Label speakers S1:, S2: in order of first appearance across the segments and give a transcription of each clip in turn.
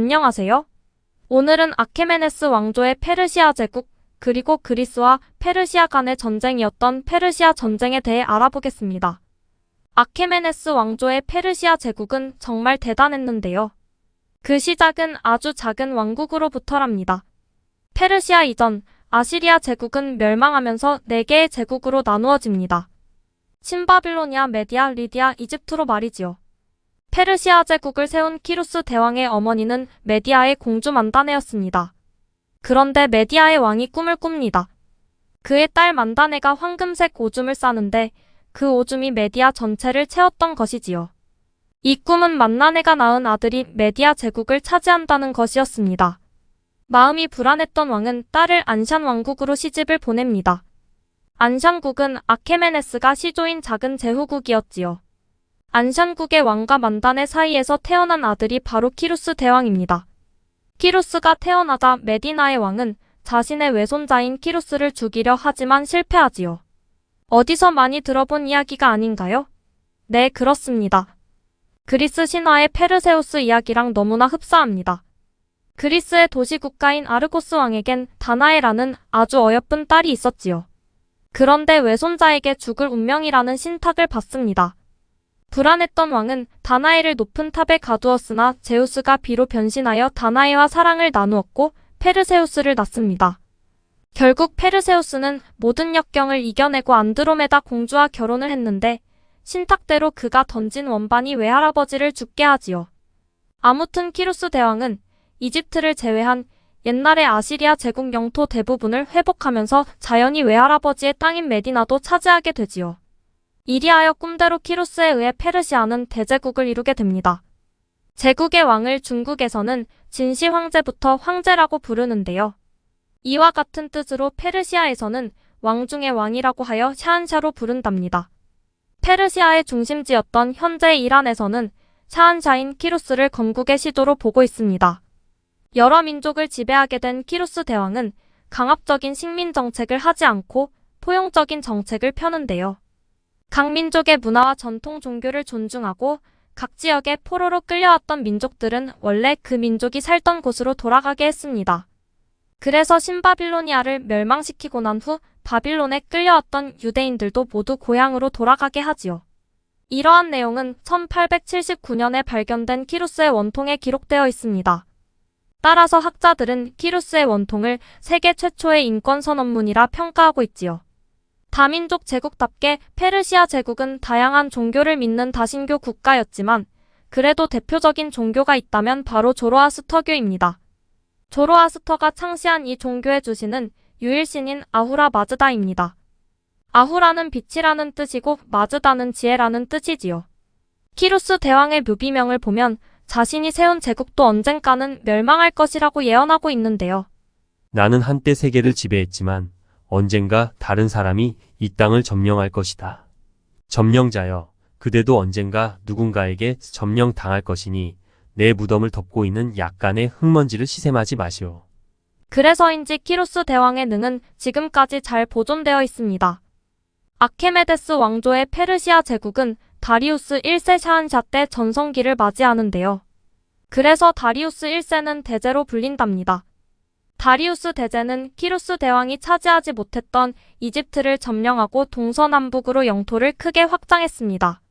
S1: 안녕하세요. 오늘은 아케메네스 왕조의 페르시아 제국, 그리고 그리스와 페르시아 간의 전쟁이었던 페르시아 전쟁에 대해 알아보겠습니다. 아케메네스 왕조의 페르시아 제국은 정말 대단했는데요. 그 시작은 아주 작은 왕국으로부터랍니다. 페르시아 이전, 아시리아 제국은 멸망하면서 4개의 제국으로 나누어집니다. 신바빌로니아, 메디아, 리디아, 이집트로 말이지요. 페르시아 제국을 세운 키루스 대왕의 어머니는 메디아의 공주 만다네였습니다. 그런데 메디아의 왕이 꿈을 꿉니다. 그의 딸 만다네가 황금색 오줌을 싸는데 그 오줌이 메디아 전체를 채웠던 것이지요. 이 꿈은 만다네가 낳은 아들이 메디아 제국을 차지한다는 것이었습니다. 마음이 불안했던 왕은 딸을 안샨 왕국으로 시집을 보냅니다. 안샨국은 아케메네스가 시조인 작은 제후국이었지요. 안샨국의 왕과 만다네 사이에서 태어난 아들이 바로 키루스 대왕입니다. 키루스가 태어나자 메디나의 왕은 자신의 외손자인 키루스를 죽이려 하지만 실패하지요. 어디서 많이 들어본 이야기가 아닌가요? 네, 그렇습니다. 그리스 신화의 페르세우스 이야기랑 너무나 흡사합니다. 그리스의 도시국가인 아르고스 왕에겐 다나에라는 아주 어여쁜 딸이 있었지요. 그런데 외손자에게 죽을 운명이라는 신탁을 받습니다. 불안했던 왕은 다나에를 높은 탑에 가두었으나 제우스가 비로 변신하여 다나에와 사랑을 나누었고 페르세우스를 낳습니다. 결국 페르세우스는 모든 역경을 이겨내고 안드로메다 공주와 결혼을 했는데 신탁대로 그가 던진 원반이 외할아버지를 죽게 하지요. 아무튼 키루스 대왕은 이집트를 제외한 옛날의 아시리아 제국 영토 대부분을 회복하면서 자연히 외할아버지의 땅인 메디나도 차지하게 되지요. 이리하여 꿈대로 키루스에 의해 페르시아는 대제국을 이루게 됩니다. 제국의 왕을 중국에서는 진시 황제부터 황제라고 부르는데요. 이와 같은 뜻으로 페르시아에서는 왕 중의 왕이라고 하여 샤한샤로 부른답니다. 페르시아의 중심지였던 현재의 이란에서는 샤한샤인 키루스를 건국의 시도로 보고 있습니다. 여러 민족을 지배하게 된 키루스 대왕은 강압적인 식민 정책을 하지 않고 포용적인 정책을 펴는데요. 각 민족의 문화와 전통 종교를 존중하고 각 지역에 포로로 끌려왔던 민족들은 원래 그 민족이 살던 곳으로 돌아가게 했습니다. 그래서 신바빌로니아를 멸망시키고 난 후 바빌론에 끌려왔던 유대인들도 모두 고향으로 돌아가게 하지요. 이러한 내용은 1879년에 발견된 키루스의 원통에 기록되어 있습니다. 따라서 학자들은 키루스의 원통을 세계 최초의 인권선언문이라 평가하고 있지요. 다민족 제국답게 페르시아 제국은 다양한 종교를 믿는 다신교 국가였지만 그래도 대표적인 종교가 있다면 바로 조로아스터교입니다. 조로아스터가 창시한 이 종교의 주신은 유일신인 아후라 마즈다입니다. 아후라는 빛이라는 뜻이고 마즈다는 지혜라는 뜻이지요. 키루스 대왕의 묘비명을 보면 자신이 세운 제국도 언젠가는 멸망할 것이라고 예언하고 있는데요.
S2: 나는 한때 세계를 지배했지만 언젠가 다른 사람이 이 땅을 점령할 것이다. 점령자여, 그대도 언젠가 누군가에게 점령당할 것이니 내 무덤을 덮고 있는 약간의 흙먼지를 시샘하지 마시오.
S1: 그래서인지 키루스 대왕의 능은 지금까지 잘 보존되어 있습니다. 아케메데스 왕조의 페르시아 제국은 다리우스 1세 샤한샤 때 전성기를 맞이하는데요. 그래서 다리우스 1세는 대제로 불린답니다. 다리우스 대제는 키루스 대왕이 차지하지 못했던 이집트를 점령하고 동서남북으로 영토를 크게 확장했습니다.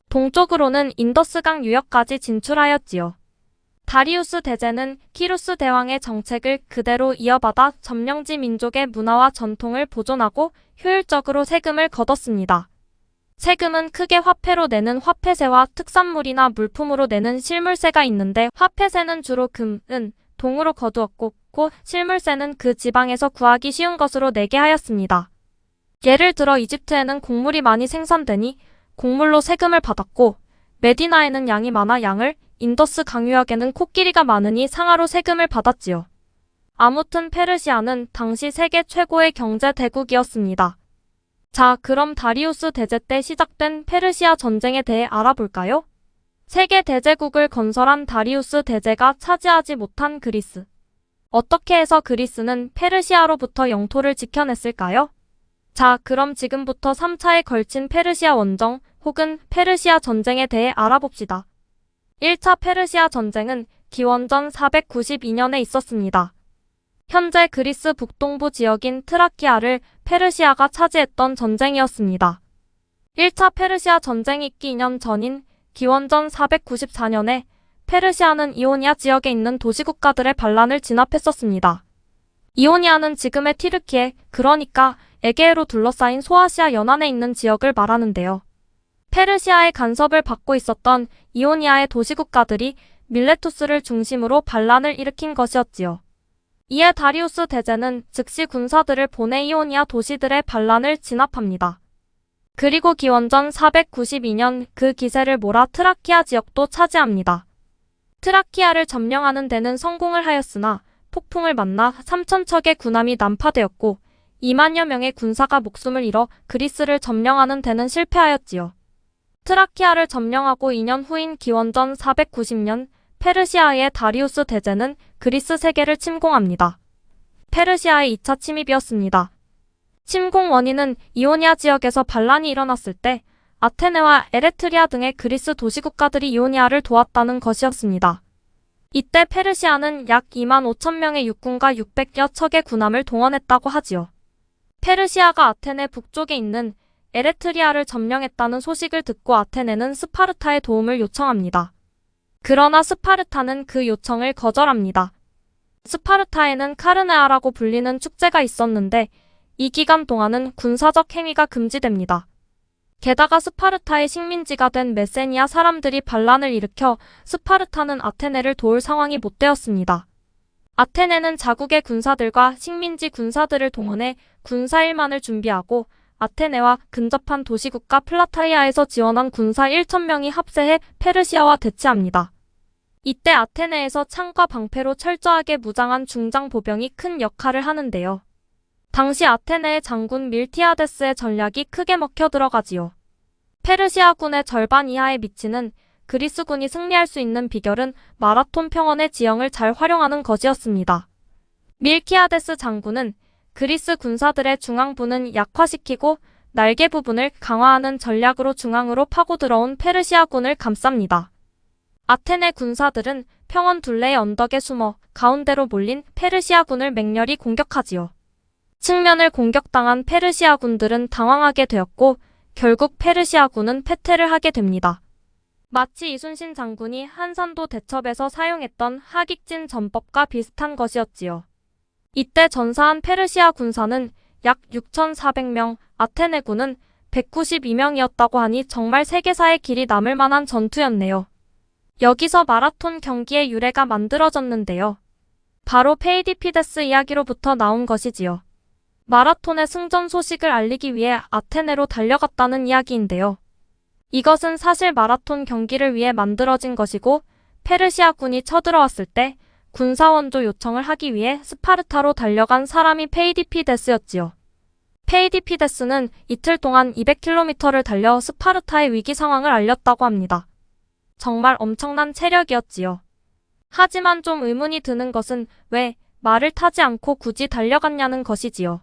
S1: 동쪽으로는 인더스강 유역까지 진출하였지요. 다리우스 대제는 키루스 대왕의 정책을 그대로 이어받아 점령지 민족의 문화와 전통을 보존하고 효율적으로 세금을 걷었습니다. 세금은 크게 화폐로 내는 화폐세와 특산물이나 물품으로 내는 실물세가 있는데 화폐세는 주로 금, 은, 동으로 거두었고 실물세는 그 지방에서 구하기 쉬운 것으로 내게 하였습니다. 예를 들어 이집트에는 곡물이 많이 생산되니 곡물로 세금을 받았고 메디나에는 양이 많아 양을, 인더스 강유역에는 코끼리가 많으니 상아로 세금을 받았지요. 아무튼 페르시아는 당시 세계 최고의 경제 대국이었습니다. 자, 그럼 다리우스 대제 때 시작된 페르시아 전쟁에 대해 알아볼까요? 세계 대제국을 건설한 다리우스 대제가 차지하지 못한 그리스. 어떻게 해서 그리스는 페르시아로부터 영토를 지켜냈을까요? 자, 그럼 지금부터 3차에 걸친 페르시아 원정 혹은 페르시아 전쟁에 대해 알아봅시다. 1차 페르시아 전쟁은 기원전 492년에 있었습니다. 현재 그리스 북동부 지역인 트라키아를 페르시아가 차지했던 전쟁이었습니다. 1차 페르시아 전쟁이 있기 2년 전인 기원전 494년에 페르시아는 이오니아 지역에 있는 도시국가들의 반란을 진압했었습니다. 이오니아는 지금의 티르키에, 그러니까 에게해로 둘러싸인 소아시아 연안에 있는 지역을 말하는데요. 페르시아의 간섭을 받고 있었던 이오니아의 도시국가들이 밀레투스를 중심으로 반란을 일으킨 것이었지요. 이에 다리우스 대제는 즉시 군사들을 보내 이오니아 도시들의 반란을 진압합니다. 그리고 기원전 492년 그 기세를 몰아 트라키아 지역도 차지합니다. 트라키아를 점령하는 데는 성공을 하였으나 폭풍을 만나 3,000척의 군함이 난파되었고 2만여 명의 군사가 목숨을 잃어 그리스를 점령하는 데는 실패하였지요. 트라키아를 점령하고 2년 후인 기원전 490년 페르시아의 다리우스 대제는 그리스 세계를 침공합니다. 페르시아의 2차 침입이었습니다. 침공 원인은 이오니아 지역에서 반란이 일어났을 때 아테네와 에레트리아 등의 그리스 도시국가들이 이오니아를 도왔다는 것이었습니다. 이때 페르시아는 약 2만 5천 명의 육군과 600여 척의 군함을 동원했다고 하지요. 페르시아가 아테네 북쪽에 있는 에레트리아를 점령했다는 소식을 듣고 아테네는 스파르타의 도움을 요청합니다. 그러나 스파르타는 그 요청을 거절합니다. 스파르타에는 카르네아라고 불리는 축제가 있었는데 이 기간 동안은 군사적 행위가 금지됩니다. 게다가 스파르타의 식민지가 된 메세니아 사람들이 반란을 일으켜 스파르타는 아테네를 도울 상황이 못 되었습니다. 아테네는 자국의 군사들과 식민지 군사들을 동원해 군사일만을 준비하고 아테네와 근접한 도시국가 플라타이아에서 지원한 군사 1,000명이 합세해 페르시아와 대치합니다. 이때 아테네에서 창과 방패로 철저하게 무장한 중장 보병이 큰 역할을 하는데요. 당시 아테네의 장군 밀티아데스의 전략이 크게 먹혀 들어가지요. 페르시아군의 절반 이하에 미치는 그리스군이 승리할 수 있는 비결은 마라톤 평원의 지형을 잘 활용하는 것이었습니다. 밀키아데스 장군은 그리스 군사들의 중앙부는 약화시키고 날개 부분을 강화하는 전략으로 중앙으로 파고 들어온 페르시아군을 감쌉니다. 아테네 군사들은 평원 둘레의 언덕에 숨어 가운데로 몰린 페르시아군을 맹렬히 공격하지요. 측면을 공격당한 페르시아군들은 당황하게 되었고 결국 페르시아군은 패퇴를 하게 됩니다. 마치 이순신 장군이 한산도 대첩에서 사용했던 하깃진 전법과 비슷한 것이었지요. 이때 전사한 페르시아 군사는 약 6,400명, 아테네군은 192명이었다고 하니 정말 세계사의 길이 남을 만한 전투였네요. 여기서 마라톤 경기의 유래가 만들어졌는데요. 바로 페이디피데스 이야기로부터 나온 것이지요. 마라톤의 승전 소식을 알리기 위해 아테네로 달려갔다는 이야기인데요. 이것은 사실 마라톤 경기를 위해 만들어진 것이고 페르시아군이 쳐들어왔을 때 군사원조 요청을 하기 위해 스파르타로 달려간 사람이 페이디피데스였지요. 페이디피데스는 이틀 동안 200km를 달려 스파르타의 위기 상황을 알렸다고 합니다. 정말 엄청난 체력이었지요. 하지만 좀 의문이 드는 것은 왜 말을 타지 않고 굳이 달려갔냐는 것이지요.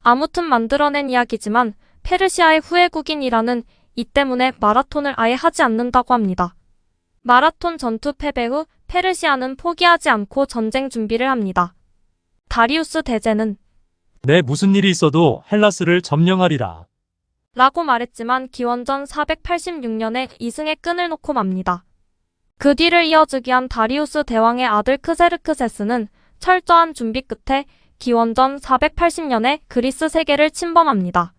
S1: 아무튼 만들어낸 이야기지만 페르시아의 후예국인이라는 이 때문에 마라톤을 아예 하지 않는다고 합니다. 마라톤 전투 패배 후 페르시아는 포기하지 않고 전쟁 준비를 합니다. 다리우스 대제는
S3: 내 무슨 일이 있어도 헬라스를 점령하리라.
S1: 라고 말했지만 기원전 486년에 이승의 끈을 놓고 맙니다. 그 뒤를 이어주기한 다리우스 대왕의 아들 크세르크세스는 철저한 준비 끝에 기원전 480년에 그리스 세계를 침범합니다.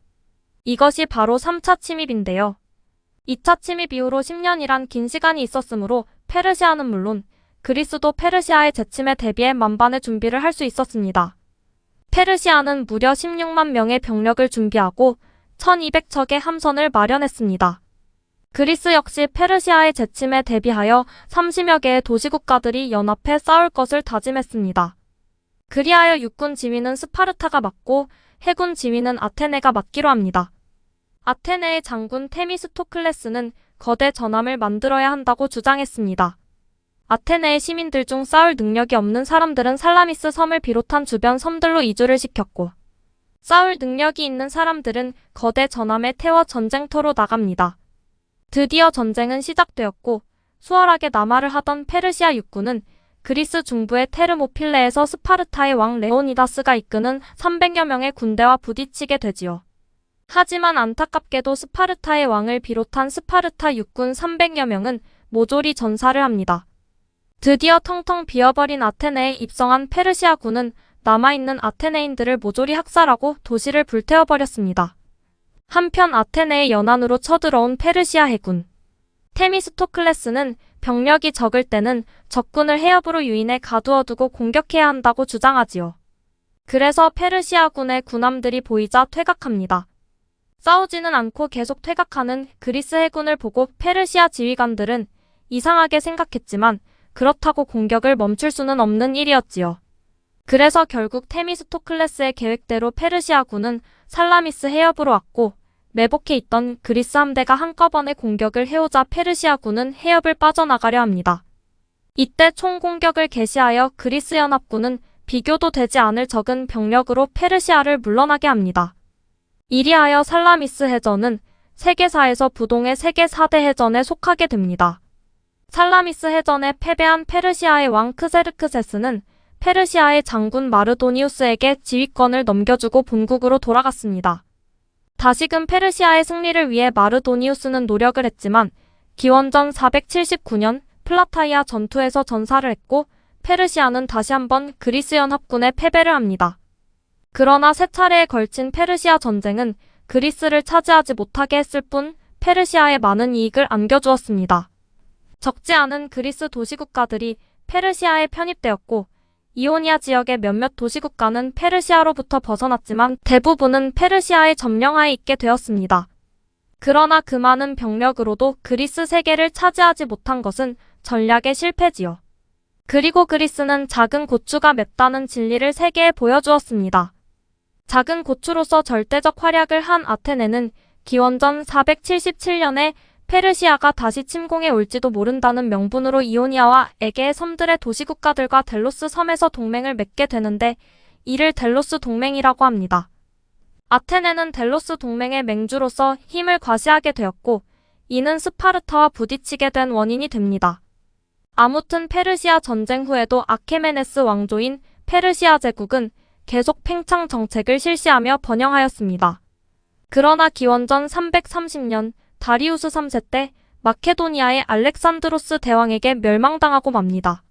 S1: 이것이 바로 3차 침입인데요. 2차 침입 이후로 10년이란 긴 시간이 있었으므로 페르시아는 물론 그리스도 페르시아의 재침에 대비해 만반의 준비를 할 수 있었습니다. 페르시아는 무려 16만 명의 병력을 준비하고 1200척의 함선을 마련했습니다. 그리스 역시 페르시아의 재침에 대비하여 30여 개의 도시국가들이 연합해 싸울 것을 다짐했습니다. 그리하여 육군 지휘는 스파르타가 맡고 해군 지휘는 아테네가 맡기로 합니다. 아테네의 장군 테미스토클레스는 거대 전함을 만들어야 한다고 주장했습니다. 아테네의 시민들 중 싸울 능력이 없는 사람들은 살라미스 섬을 비롯한 주변 섬들로 이주를 시켰고 싸울 능력이 있는 사람들은 거대 전함에 태워 전쟁터로 나갑니다. 드디어 전쟁은 시작되었고 수월하게 남하를 하던 페르시아 육군은 그리스 중부의 테르모필레에서 스파르타의 왕 레오니다스가 이끄는 300여 명의 군대와 부딪히게 되지요. 하지만 안타깝게도 스파르타의 왕을 비롯한 스파르타 육군 300여 명은 모조리 전사를 합니다. 드디어 텅텅 비어버린 아테네에 입성한 페르시아군은 남아있는 아테네인들을 모조리 학살하고 도시를 불태워버렸습니다. 한편 아테네의 연안으로 쳐들어온 페르시아 해군. 테미스토클레스는 병력이 적을 때는 적군을 해협으로 유인해 가두어두고 공격해야 한다고 주장하지요. 그래서 페르시아군의 군함들이 보이자 퇴각합니다. 싸우지는 않고 계속 퇴각하는 그리스 해군을 보고 페르시아 지휘관들은 이상하게 생각했지만 그렇다고 공격을 멈출 수는 없는 일이었지요. 그래서 결국 테미스토클레스의 계획대로 페르시아군은 살라미스 해협으로 왔고 매복해 있던 그리스 함대가 한꺼번에 공격을 해오자 페르시아군은 해협을 빠져나가려 합니다. 이때 총공격을 개시하여 그리스 연합군은 비교도 되지 않을 적은 병력으로 페르시아를 물러나게 합니다. 이리하여 살라미스 해전은 세계사에서 부동의 세계 4대 해전에 속하게 됩니다. 살라미스 해전에 패배한 페르시아의 왕 크세르크세스는 페르시아의 장군 마르도니우스에게 지휘권을 넘겨주고 본국으로 돌아갔습니다. 다시금 페르시아의 승리를 위해 마르도니우스는 노력을 했지만 기원전 479년 플라타이아 전투에서 전사를 했고 페르시아는 다시 한번 그리스 연합군에 패배를 합니다. 그러나 세 차례에 걸친 페르시아 전쟁은 그리스를 차지하지 못하게 했을 뿐 페르시아에 많은 이익을 안겨주었습니다. 적지 않은 그리스 도시국가들이 페르시아에 편입되었고 이오니아 지역의 몇몇 도시국가는 페르시아로부터 벗어났지만 대부분은 페르시아의 점령하에 있게 되었습니다. 그러나 그 많은 병력으로도 그리스 세계를 차지하지 못한 것은 전략의 실패지요. 그리고 그리스는 작은 고추가 맵다는 진리를 세계에 보여주었습니다. 작은 고추로서 절대적 활약을 한 아테네는 기원전 477년에 페르시아가 다시 침공해 올지도 모른다는 명분으로 이오니아와 에게의 섬들의 도시국가들과 델로스 섬에서 동맹을 맺게 되는데 이를 델로스 동맹이라고 합니다. 아테네는 델로스 동맹의 맹주로서 힘을 과시하게 되었고 이는 스파르타와 부딪히게 된 원인이 됩니다. 아무튼 페르시아 전쟁 후에도 아케메네스 왕조인 페르시아 제국은 계속 팽창 정책을 실시하며 번영하였습니다. 그러나 기원전 330년 다리우스 3세 때 마케도니아의 알렉산드로스 대왕에게 멸망당하고 맙니다.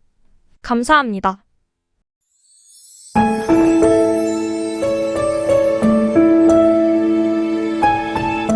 S1: 감사합니다.